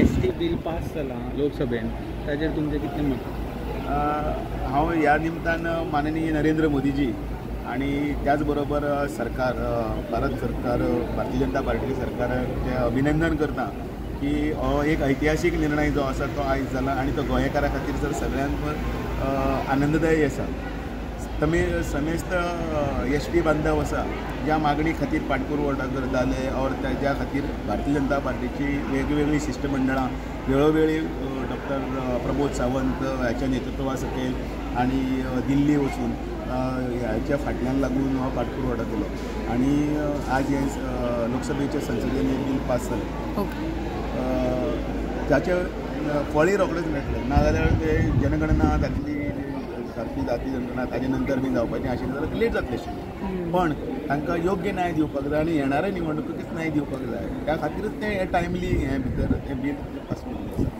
GST bill pass जाला लोकसभेन ताजेर तुमचें कितलें मत? हांव ह्या निमतान माननीय नरेंद्र मोदीजी आणि त्याचबरोबर सरकार भारत सरकार भारतीय जनता पार्टी सरकाराचें अभिनंदन करता की हो एक ऐतिहासीक निर्णय जो आसा तो आयज जाला आणि तो गोंयकारा खातीर तर सगळ्यांक आनंददायी आसा. समेस्त एसटी बांधव आसा ज्या मागणी खातीर पाठपुरावो करताले और त्याच्या खातीर भारतीय जनता पार्टीची वेगवेगळी शिष्टमंडळां वेळोवेळी डॉक्टर प्रमोद सावंत ह्याच्या नेतृत्वा सकयल आणि दिल्ली वचून ह्याच्या फाटल्यान लागून हो पाठपुरावो केलो आणि आज हे लोकसभेच्या संसदेन बिल पास जालें. त्याचे फळी रोखडेच मेळटलें नाजाल्यार ते जनगणना जातली सारकी जाती जनगणना ताजे नंतर बी जावपाचें आशिल्लें जाल्यार लेट जातलें आशिल्लें. पण तांकां योग्य न्याय दिवपाक जाय आनी येणाऱ्या निवडणुकीक न्याय दिवपाक जाय त्या खातीरच ते टायमली हे भितर हें बील पास केल्लें आसा.